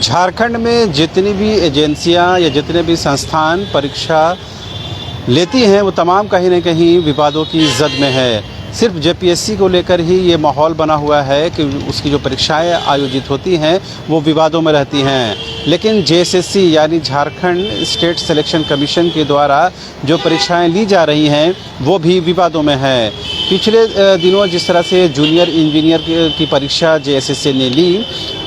झारखंड में जितनी भी एजेंसियां या जितने भी संस्थान परीक्षा लेती हैं वो तमाम कहीं न कहीं विवादों की जद में है। सिर्फ जेपीएससी को लेकर ही ये माहौल बना हुआ है कि उसकी जो परीक्षाएं आयोजित होती हैं वो विवादों में रहती हैं। लेकिन जेएसएससी यानी झारखंड स्टेट सिलेक्शन कमीशन के द्वारा जो परीक्षाएं ली जा रही हैं वो भी विवादों में है। पिछले दिनों जिस तरह से जूनियर इंजीनियर की परीक्षा जेएसएससी ने ली,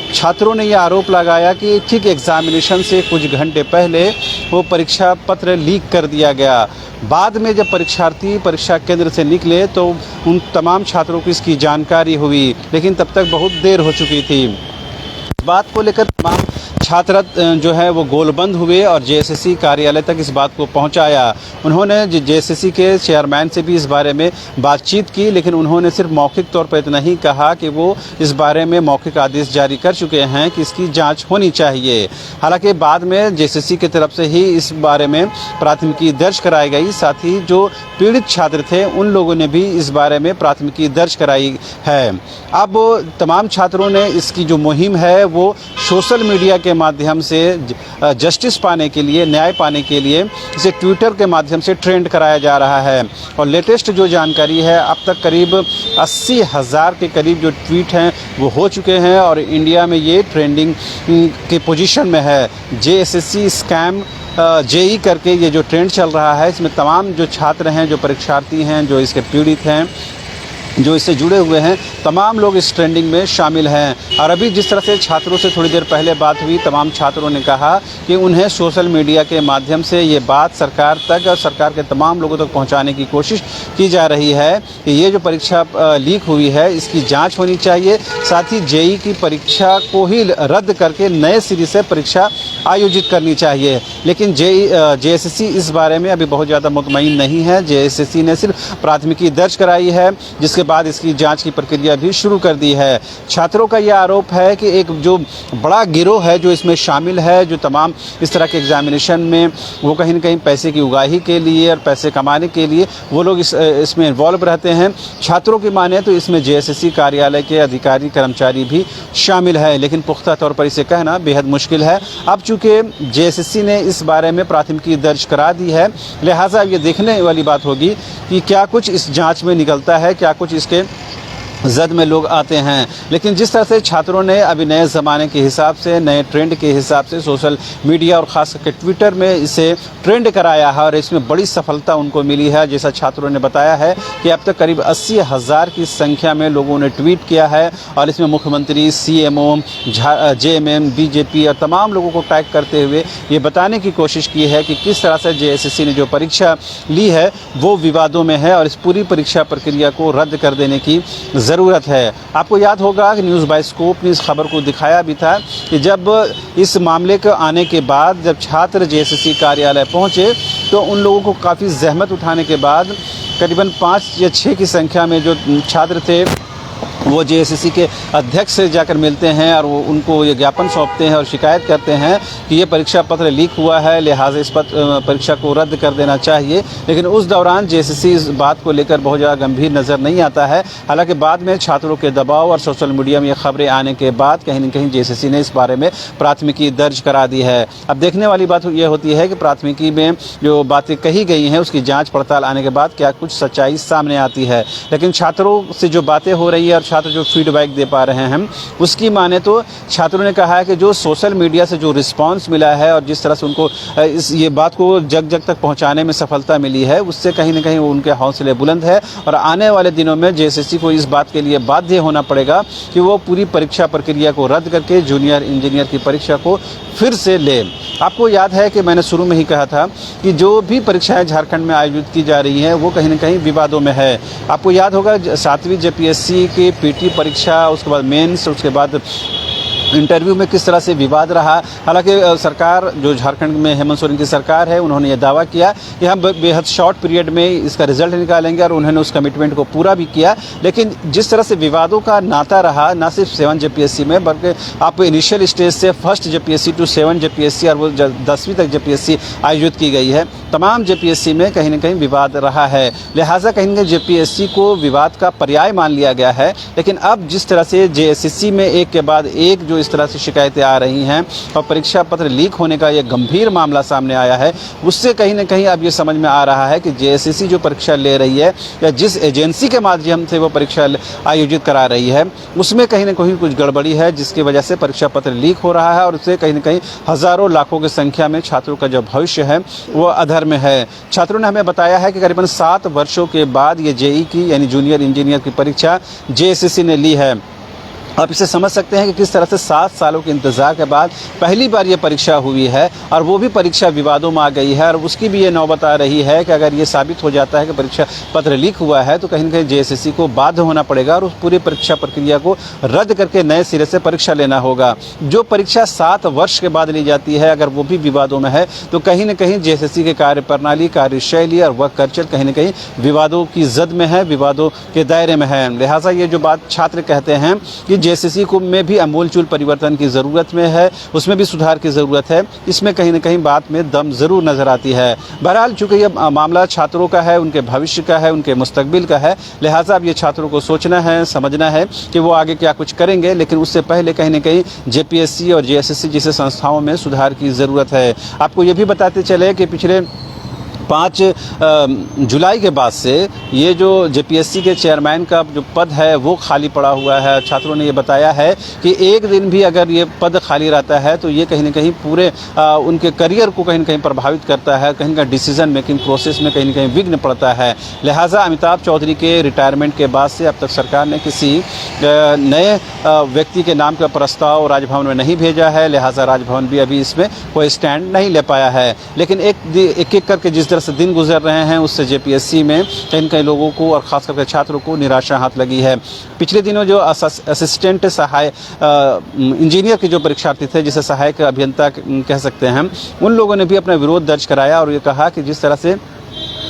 छात्रों ने यह आरोप लगाया कि ठीक एग्जामिनेशन से कुछ घंटे पहले वो परीक्षा पत्र लीक कर दिया गया। बाद में जब परीक्षार्थी परीक्षा केंद्र से निकले तो उन तमाम छात्रों को इसकी जानकारी हुई, लेकिन तब तक बहुत देर हो चुकी थी। इस बात को लेकर तमाम छात्र जो है वो गोलबंद हुए और जेएसएससी कार्यालय तक इस बात को पहुंचाया। उन्होंने जेएसएससी के चेयरमैन से भी इस बारे में बातचीत की, लेकिन उन्होंने सिर्फ मौखिक तौर पर इतना ही कहा कि वो इस बारे में मौखिक आदेश जारी कर चुके हैं कि इसकी जांच होनी चाहिए। हालांकि बाद में जेएसएससी की तरफ से ही इस बारे में प्राथमिकी दर्ज कराई गई। साथ ही जो पीड़ित छात्र थे उन लोगों ने भी इस बारे में प्राथमिकी दर्ज कराई है। अब तमाम छात्रों ने इसकी जो मुहिम है वो सोशल मीडिया के माध्यम से जस्टिस पाने के लिए, न्याय पाने के लिए इसे ट्विटर के माध्यम से ट्रेंड कराया जा रहा है। और लेटेस्ट जो जानकारी है, अब तक करीब 80,000 के करीब जो ट्वीट हैं वो हो चुके हैं और इंडिया में ये ट्रेंडिंग के पोजीशन में है। जेएसएससी स्कैम जेई करके ये जो ट्रेंड चल रहा है, इसमें तमाम जो छात्र हैं, जो परीक्षार्थी हैं, जो इसके पीड़ित हैं, जो इससे जुड़े हुए हैं, तमाम लोग इस ट्रेंडिंग में शामिल हैं। और अभी जिस तरह से छात्रों से थोड़ी देर पहले बात हुई, तमाम छात्रों ने कहा कि उन्हें सोशल मीडिया के माध्यम से ये बात सरकार तक और सरकार के तमाम लोगों तक पहुंचाने की कोशिश की जा रही है कि ये जो परीक्षा लीक हुई है इसकी जांच होनी चाहिए। साथ ही जेई की परीक्षा को ही रद्द करके नए सिरे से परीक्षा आयोजित करनी चाहिए। लेकिन जेएसएससी इस बारे में अभी बहुत ज़्यादा मुतमईन नहीं है। जेएसएससी ने सिर्फ प्राथमिकी दर्ज कराई है, जिसके बाद इसकी जांच की प्रक्रिया भी शुरू कर दी है। छात्रों का यह आरोप है कि एक जो बड़ा गिरोह है जो इसमें शामिल है, जो तमाम इस तरह के एग्जामिनेशन में वो कहीं न कहीं पैसे की उगाही के लिए और पैसे कमाने के लिए वो लोग इसमें इन्वॉल्व रहते हैं। छात्रों की माने तो इसमें जेएसएससी कार्यालय के अधिकारी कर्मचारी भी शामिल है, लेकिन पुख्ता तौर पर इसे कहना बेहद मुश्किल है। अब चूँकि जेएसएससी ने इस बारे में प्राथमिकी दर्ज करा दी है, लिहाजा ये देखने वाली बात होगी कि क्या कुछ इस जाँच में निकलता है, क्या कुछ इसके जद में लोग आते हैं। लेकिन जिस तरह से छात्रों ने अभी नए ज़माने के हिसाब से, नए ट्रेंड के हिसाब से सोशल मीडिया और ख़ास करके ट्विटर में इसे ट्रेंड कराया है और इसमें बड़ी सफलता उनको मिली है। जैसा छात्रों ने बताया है कि अब तक करीब 80,000 की संख्या में लोगों ने ट्वीट किया है और इसमें मुख्यमंत्री, सीएमओ, जेएमएम, बीजेपी और तमाम लोगों को टैग करते हुए ये बताने की कोशिश की है कि किस तरह से जेएसएससी ने जो परीक्षा ली है वो विवादों में है और इस पूरी परीक्षा प्रक्रिया को रद्द कर देने की ज़रूरत है। आपको याद होगा कि न्यूज़ बाइस्कोप ने इस खबर को दिखाया भी था कि जब इस मामले के आने के बाद जब छात्र जेएसएससी कार्यालय पहुंचे तो उन लोगों को काफ़ी ज़हमत उठाने के बाद करीबन 5 या 6 की संख्या में जो छात्र थे वो जेएसएससी के अध्यक्ष से जाकर मिलते हैं और वो उनको ये ज्ञापन सौंपते हैं और शिकायत करते हैं कि ये परीक्षा पत्र लीक हुआ है, लिहाजा इस परीक्षा को रद्द कर देना चाहिए। लेकिन उस दौरान जेएसएससी इस बात को लेकर बहुत ज़्यादा गंभीर नज़र नहीं आता है। हालांकि बाद में छात्रों के दबाव और सोशल मीडिया में ये खबरें आने के बाद कहीं न कहीं जेएसएससी ने इस बारे में प्राथमिकी दर्ज करा दी है। अब देखने वाली बात ये होती है कि प्राथमिकी में जो बातें कही गई हैं उसकी जाँच पड़ताल आने के बाद क्या कुछ सच्चाई सामने आती है। लेकिन छात्रों से जो बातें हो रही है और छात्र जो फीडबैक दे पा रहे हैं उसकी माने तो छात्रों ने कहा है कि जो सोशल मीडिया से जो रिस्पांस मिला है और जिस तरह से उनको ये बात को जग जग तक पहुंचाने में सफलता मिली है, उससे कहीं ना कहीं उनके हौसले बुलंद है और आने वाले दिनों में जेएसएससी को इस बात के लिए बाध्य होना पड़ेगा कि वो पूरी परीक्षा प्रक्रिया को रद्द करके जूनियर इंजीनियर की परीक्षा को फिर से ले। आपको याद है कि मैंने शुरू में ही कहा था कि जो भी परीक्षाएं झारखंड में आयोजित की जा रही हैं वो कहीं न कहीं विवादों में है। आपको याद होगा 7वीं जेपीएससी की पीटी परीक्षा, उसके बाद मेंस, उसके बाद इंटरव्यू में किस तरह से विवाद रहा। हालांकि सरकार जो झारखंड में हेमंत सोरेन की सरकार है उन्होंने ये दावा किया कि हम बेहद शॉर्ट पीरियड में इसका रिजल्ट निकालेंगे और उन्होंने उस कमिटमेंट को पूरा भी किया। लेकिन जिस तरह से विवादों का नाता रहा, ना सिर्फ 7 जेपीएससी में बल्कि आप इनिशियल स्टेज से 1st जेपीएससी टू 7 जेपीएससी और वो 10वीं तक जेपीएससी आयोजित की गई है, तमाम जेपीएससी में कहीं ना कहीं विवाद रहा है। लिहाजा कहीं ना कहीं जेपीएससी को विवाद का पर्याय मान लिया गया है। लेकिन अब जिस तरह से जेएसएससी में एक के बाद एक जो जो इस तरह से शिकायतें आ रही हैं और परीक्षा पत्र लीक होने का ये गंभीर मामला सामने आया है, उससे कहीं ना कहीं अब ये समझ में आ रहा है कि जेएसएससी जो परीक्षा ले रही है या जिस एजेंसी के माध्यम से वो परीक्षा आयोजित करा रही है उसमें कहीं ना कहीं कुछ गड़बड़ी है, जिसकी वजह से परीक्षा पत्र लीक हो रहा है और उससे कहीं ना कहीं हज़ारों लाखों की संख्या में छात्रों का जो भविष्य है वो अधर में है। छात्रों ने हमें बताया है कि करीबन 7 वर्षों के बाद ये जेईई की यानी जूनियर इंजीनियर की परीक्षा जेएसएससी ने ली है। आप इसे समझ सकते हैं कि किस तरह से 7 सालों के इंतज़ार के बाद पहली बार ये परीक्षा हुई है और वो भी परीक्षा विवादों में आ गई है और उसकी भी ये नौबत आ रही है कि अगर ये साबित हो जाता है कि परीक्षा पत्र लीक हुआ है तो कहीं ना कहीं जेएसएससी को बाध्य होना पड़ेगा और उस पूरी परीक्षा प्रक्रिया को रद्द करके नए सिरे से परीक्षा लेना होगा। जो परीक्षा 7 वर्ष के बाद ली जाती है अगर वो भी विवादों में है तो कहीं ना कहीं जेएसएससी के कार्यप्रणाली, कार्यशैली और वर्क कल्चर कहीं ना कहीं विवादों की जद में है, विवादों के दायरे में है। लिहाजा ये जो बात छात्र कहते हैं कि जेएसएससी को में भी अमूलचूल परिवर्तन की ज़रूरत में है, उसमें भी सुधार की ज़रूरत है, इसमें कहीं ना कहीं बात में दम ज़रूर नज़र आती है। बहरहाल चूँकि ये मामला छात्रों का है, उनके भविष्य का है, उनके मुस्तकबिल का है, लिहाजा अब ये छात्रों को सोचना है, समझना है कि वो आगे क्या कुछ करेंगे, लेकिन उससे पहले कहीं ना कहीं जेपीएससी और जेएसएससी जैसे संस्थाओं में सुधार की ज़रूरत है। आपको ये भी बताते चले कि पिछले 5 जुलाई के बाद से ये जो जेपीएससी के चेयरमैन का जो पद है वो खाली पड़ा हुआ है। छात्रों ने ये बताया है कि एक दिन भी अगर ये पद खाली रहता है तो ये कहीं ना कहीं पूरे उनके करियर को कहीं ना कहीं प्रभावित करता है, कहीं ना डिसीजन मेकिंग प्रोसेस में कहीं ना कहीं विघ्न पड़ता है। लिहाजा अमिताभ चौधरी के रिटायरमेंट के बाद से अब तक सरकार ने किसी नए व्यक्ति के नाम का प्रस्ताव राजभवन में नहीं भेजा है, लिहाजा राजभवन भी अभी इसमें कोई स्टैंड नहीं ले पाया है। लेकिन एक करके जिस से दिन गुजर रहे हैं उससे जेपीएससी में कई लोगों को और ख़ास करके छात्रों को निराशा हाथ लगी है। पिछले दिनों जो असिस्टेंट सहायक इंजीनियर के जो परीक्षार्थी थे, जिसे सहायक अभियंता कह सकते हैं, उन लोगों ने भी अपना विरोध दर्ज कराया और ये कहा कि जिस तरह से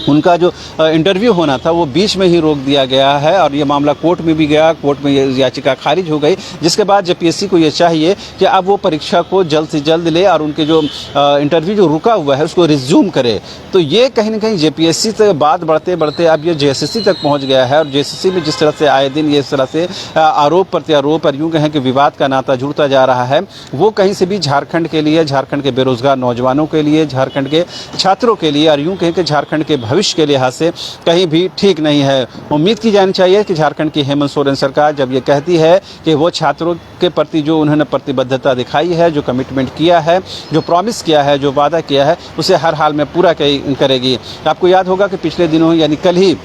उनका जो इंटरव्यू होना था वो बीच में ही रोक दिया गया है और ये मामला कोर्ट में भी गया, कोर्ट में ये याचिका खारिज हो गई, जिसके बाद जेपीएससी को ये चाहिए कि अब वो परीक्षा को जल्द से जल्द ले और उनके जो इंटरव्यू जो रुका हुआ है उसको रिज्यूम करे। तो ये कहीं ना कहीं जेपीएससी तक बात बढ़ते बढ़ते अब ये जेएसएससी तक पहुंच गया है और जेएसएससी में जिस तरह से आए दिन ये इस तरह से आरोप प्रत्यारोप और यूँ कहें कि विवाद का नाता जुड़ता जा रहा है, वो कहीं से भी झारखंड के लिए, झारखंड के बेरोजगार नौजवानों के लिए, झारखंड के छात्रों के लिए और यूँ कहें कि झारखंड के भविष्य के लिहाज से कहीं भी ठीक नहीं है। उम्मीद की जानी चाहिए कि झारखंड की हेमंत सोरेन सरकार जब ये कहती है कि वो छात्रों के प्रति जो उन्होंने प्रतिबद्धता दिखाई है, जो कमिटमेंट किया है, जो प्रॉमिस किया है, जो वादा किया है, उसे हर हाल में पूरा करेगी। आपको याद होगा कि पिछले दिनों यानी कल ही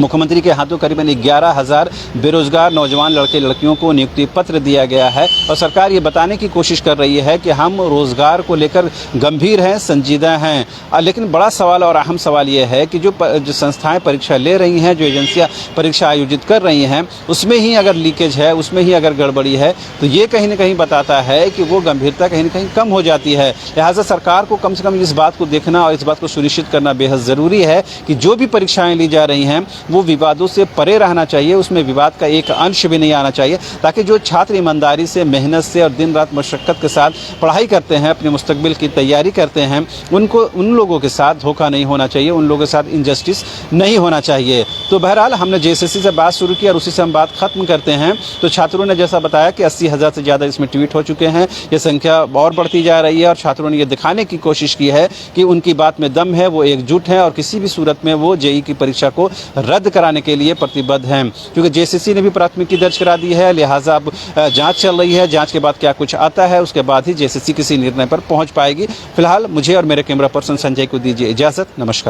मुख्यमंत्री के हाथों करीबन 11,000 बेरोजगार नौजवान लड़के लड़कियों को नियुक्ति पत्र दिया गया है और सरकार ये बताने की कोशिश कर रही है कि हम रोजगार को लेकर गंभीर हैं, संजीदा हैं। लेकिन बड़ा सवाल और अहम सवाल ये है कि जो संस्थाएं परीक्षा ले रही हैं, जो एजेंसियां परीक्षा आयोजित कर रही हैं, उसमें ही अगर लीकेज है, उसमें ही अगर गड़बड़ी है तो ये कहीं ना कहीं बताता है कि वो गंभीरता कहीं ना कहीं कम हो जाती है। लिहाजा सरकार को कम से कम इस बात को देखना और इस बात को सुनिश्चित करना बेहद ज़रूरी है कि जो भी परीक्षाएँ ली जा रही हैं वो विवादों से परे रहना चाहिए, उसमें विवाद का एक अंश भी नहीं आना चाहिए, ताकि जो छात्र ईमानदारी से, मेहनत से और दिन रात मशक्क़त के साथ पढ़ाई करते हैं, अपने मुस्तकबिल की तैयारी करते हैं, उनको उन लोगों के साथ धोखा नहीं होना चाहिए, उन लोगों के साथ इनजस्टिस नहीं होना चाहिए। तो बहरहाल हमने जेएसएससी से बात शुरू की और उसी से हम बात खत्म करते हैं। तो छात्रों ने जैसा बताया कि 80,000 से ज़्यादा इसमें ट्वीट हो चुके हैं, ये संख्या और बढ़ती जा रही है और छात्रों ने ये दिखाने की कोशिश की है कि उनकी बात में दम है, वो एकजुट हैं और किसी भी सूरत में वो जेईई की परीक्षा को रद्द कराने के लिए प्रतिबद्ध हैं। क्योंकि जेएसएससी ने भी प्राथमिकी दर्ज करा दी है, लिहाजा अब जांच चल रही है, जांच के बाद क्या कुछ आता है उसके बाद ही जेएसएससी किसी निर्णय पर पहुंच पाएगी। फिलहाल मुझे और मेरे कैमरा पर्सन संजय को दीजिए इजाजत। नमस्कार।